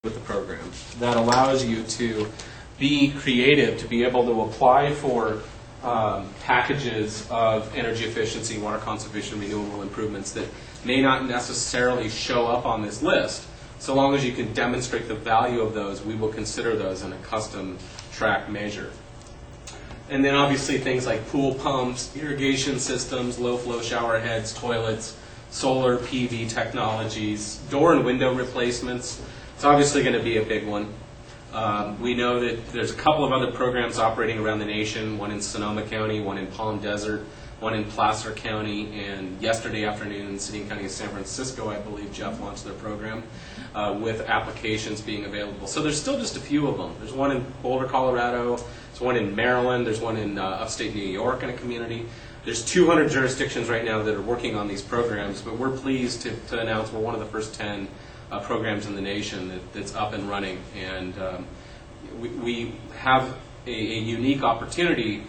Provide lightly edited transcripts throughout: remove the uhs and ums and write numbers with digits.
with the program that allows you to be creative, to be able to apply for packages of energy efficiency, water conservation, renewable improvements that may not necessarily show up on this list. So long as you can demonstrate the value of those, we will consider those in a custom track measure. And then obviously things like pool pumps, irrigation systems, low flow shower heads, toilets, solar PV technologies, door and window replacements. It's obviously going to be a big one. We know that there's a couple of other programs operating around the nation, one in Sonoma County, one in Palm Desert, one in Placer County, and yesterday afternoon in City and County of San Francisco, I believe Jeff launched their program with applications being available. So there's still just a few of them. There's one in Boulder, Colorado, there's one in Maryland, there's one in upstate New York in a community. There's 200 jurisdictions right now that are working on these programs, but we're pleased to announce we're one of the first 10 programs in the nation that's up and running. And we have a unique opportunity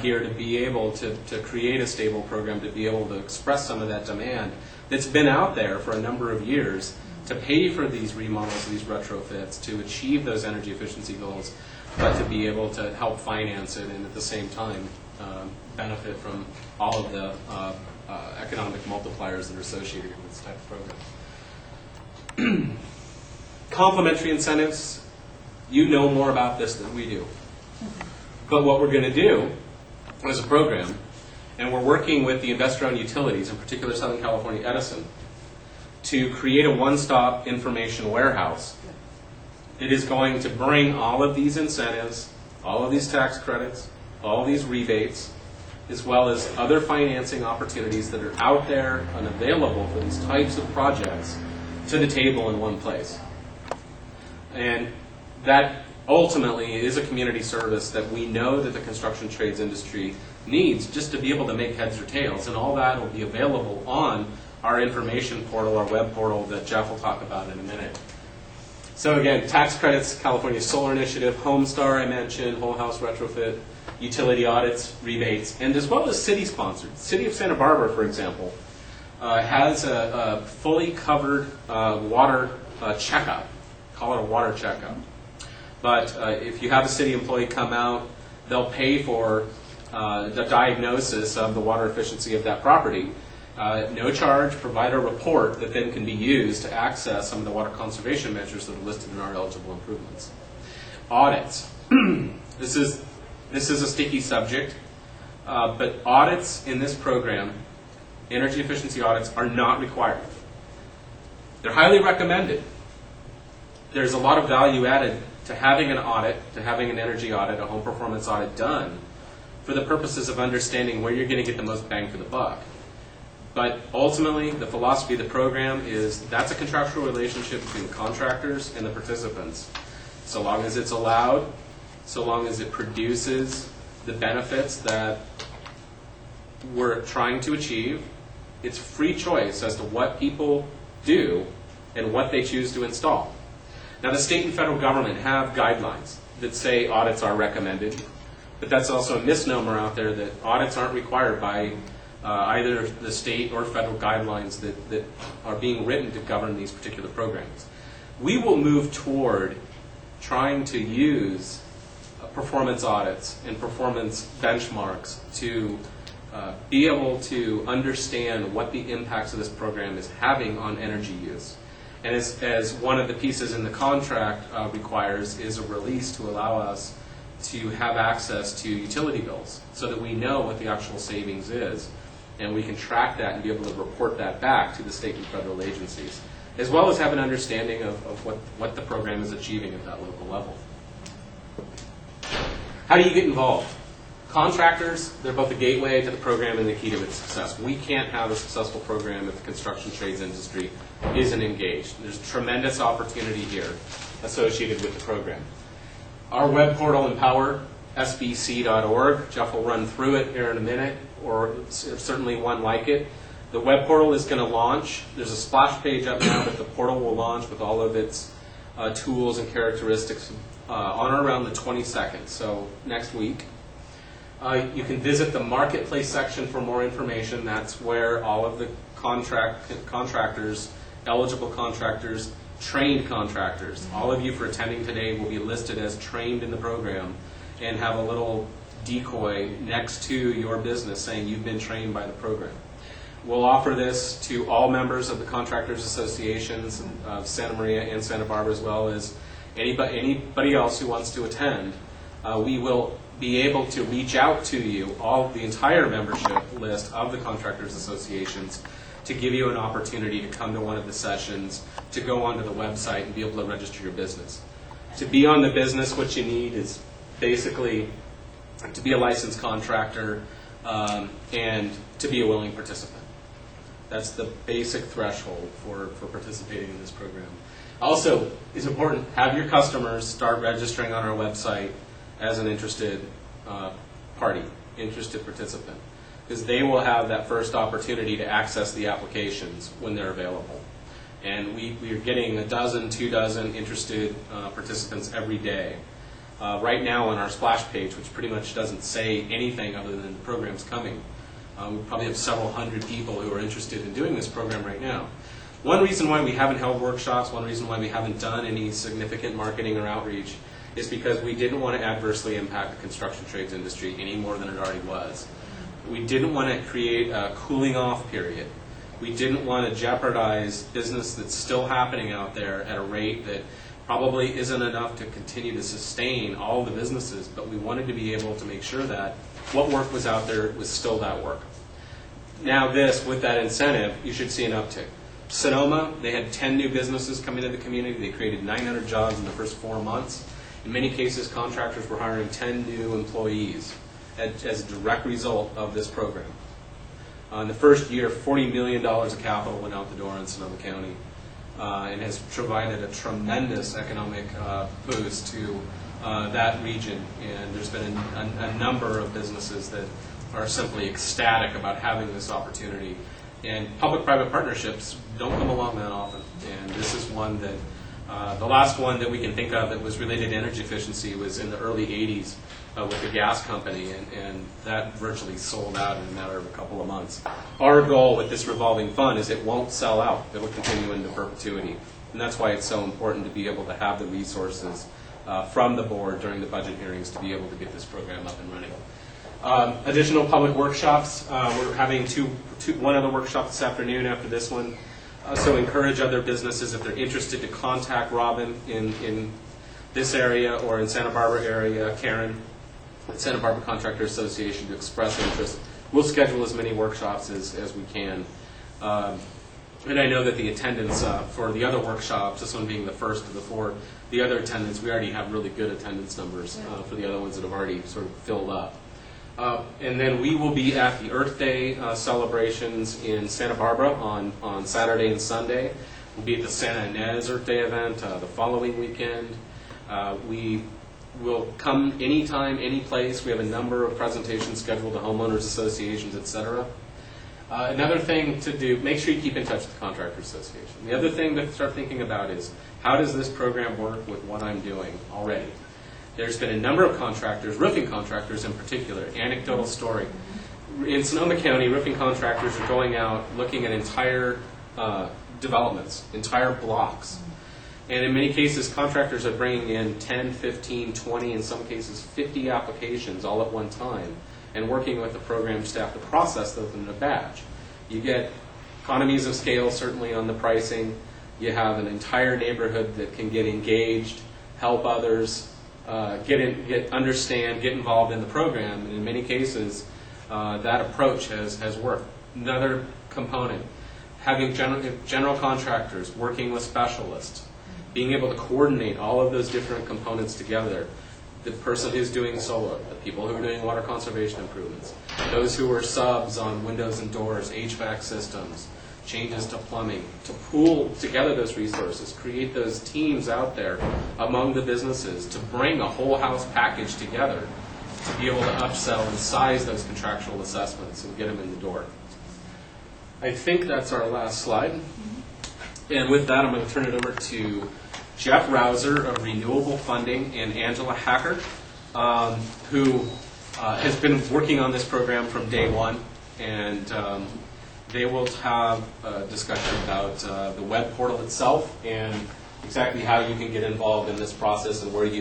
here to be able to create a stable program, to be able to express some of that demand that's been out there for a number of years, to pay for these remodels, these retrofits, to achieve those energy efficiency goals, but to be able to help finance it and at the same time benefit from all of the economic multipliers that are associated with this type of program. Complementary incentives, you know more about this than we do. But what we're going to do as a program, and we're working with the investor-owned utilities, in particular Southern California Edison, to create a one-stop information warehouse. It is going to bring all of these incentives, all of these tax credits, all of these rebates, as well as other financing opportunities that are out there and available for these types of projects to the table in one place. And that ultimately is a community service that we know that the construction trades industry needs just to be able to make heads or tails, and all that will be available on our information portal, our web portal that Jeff will talk about in a minute. So again, tax credits, California Solar Initiative, Homestar I mentioned, whole house retrofit, utility audits, rebates, and as well as city-sponsored. City of Santa Barbara, for example, has a fully covered water checkup, call it a water checkup. But if you have a city employee come out, they'll pay for the diagnosis of the water efficiency of that property. No charge, provide a report that then can be used to access some of the water conservation measures that are listed in our eligible improvements. Audits. This is a sticky subject, but audits in this program, energy efficiency audits, are not required. They're highly recommended. There's a lot of value added to having an audit, to having an energy audit, a home performance audit done for the purposes of understanding where you're going to get the most bang for the buck. But ultimately, the philosophy of the program is that's a contractual relationship between the contractors and the participants. So long as it's allowed, so long as it produces the benefits that we're trying to achieve, it's free choice as to what people do and what they choose to install. Now, the state and federal government have guidelines that say audits are recommended, but that's also a misnomer out there that audits aren't required by either the state or federal guidelines that are being written to govern these particular programs. We will move toward trying to use performance audits and performance benchmarks to be able to understand what the impacts of this program is having on energy use. And as one of the pieces in the contract requires is a release to allow us to have access to utility bills so that we know what the actual savings is, and we can track that and be able to report that back to the state and federal agencies, as well as have an understanding of what the program is achieving at that local level. How do you get involved? Contractors, they're both a gateway to the program and the key to its success. We can't have a successful program if the construction trades industry isn't engaged. There's tremendous opportunity here associated with the program. Our web portal, empowersbc.org, Jeff will run through it here in a minute, or certainly one like it. The web portal is going to launch. There's a splash page up now that the portal will launch with all of its tools and characteristics on or around the 22nd, so next week. You can visit the marketplace section for more information. That's where all of the contractors, eligible contractors, trained contractors. All of you for attending today will be listed as trained in the program and have a little decoy next to your business saying you've been trained by the program. We'll offer this to all members of the Contractors Associations of Santa Maria and Santa Barbara, as well as anybody else who wants to attend. We will be able to reach out to you, the entire membership list of the Contractors Associations, to give you an opportunity to come to one of the sessions, to go onto the website and be able to register your business. To be on the business, what you need is basically to be a licensed contractor and to be a willing participant. That's the basic threshold for participating in this program. Also, it's important, have your customers start registering on our website as an interested party, interested participant, because they will have that first opportunity to access the applications when they're available. And we are getting 12, 2 dozen interested participants every day. Right now on our splash page, which pretty much doesn't say anything other than the program's coming, we probably have several hundred people who are interested in doing this program right now. One reason why we haven't held workshops, one reason why we haven't done any significant marketing or outreach is because we didn't want to adversely impact the construction trades industry any more than it already was. We didn't want to create a cooling off period. We didn't want to jeopardize business that's still happening out there at a rate that probably isn't enough to continue to sustain all the businesses, but we wanted to be able to make sure that what work was out there was still that work. Now with that incentive, you should see an uptick. Sonoma, they had 10 new businesses come into the community. They created 900 jobs in the first 4 months. In many cases, contractors were hiring 10 new employees as a direct result of this program. In the first year, $40 million of capital went out the door in Sonoma County and has provided a tremendous economic boost to that region. And there's been a number of businesses that are simply ecstatic about having this opportunity. And public-private partnerships don't come along that often. And this is one that, the last one that we can think of that was related to energy efficiency was in the early 80s with the gas company, and that virtually sold out in a matter of a couple of months. Our goal with this revolving fund is it won't sell out. It will continue into perpetuity. And that's why it's so important to be able to have the resources from the board during the budget hearings to be able to get this program up and running. Additional public workshops. We're having one other workshop this afternoon after this one. So encourage other businesses, if they're interested, to contact Robin in this area or in Santa Barbara area, Karen at Santa Barbara Contractor Association, to express interest. We'll schedule as many workshops as we can. And I know that the attendance for the other workshops, this one being the first of the 4, the other attendance, we already have really good attendance numbers for the other ones that have already sort of filled up. And then we will be at the Earth Day celebrations in Santa Barbara on Saturday and Sunday. We'll be at the Santa Ynez Earth Day event the following weekend. We will come anytime, any place. We have a number of presentations scheduled to homeowners associations, etc. Another thing to do, make sure you keep in touch with the Contractors Association. The other thing to start thinking about is, how does this program work with what I'm doing already? There's been a number of contractors, roofing contractors in particular, anecdotal story. In Sonoma County, roofing contractors are going out looking at entire developments, entire blocks. And in many cases, contractors are bringing in 10, 15, 20, in some cases 50 applications all at one time, and working with the program staff to process those in a batch. You get economies of scale, certainly, on the pricing. You have an entire neighborhood that can get engaged, help others, understand, get involved in the program, and in many cases, that approach has worked. Another component, having general contractors working with specialists, being able to coordinate all of those different components together. The person who's doing solar, the people who are doing water conservation improvements, those who are subs on windows and doors, HVAC systems, changes to plumbing, to pool together those resources, create those teams out there among the businesses to bring a whole house package together to be able to upsell and size those contractual assessments and get them in the door. I think that's our last slide. And with that, I'm going to turn it over to Jeff Rouser of Renewable Funding and Angela Hacker, who has been working on this program from day one. And they will have a discussion about the web portal itself and exactly how you can get involved in this process and where you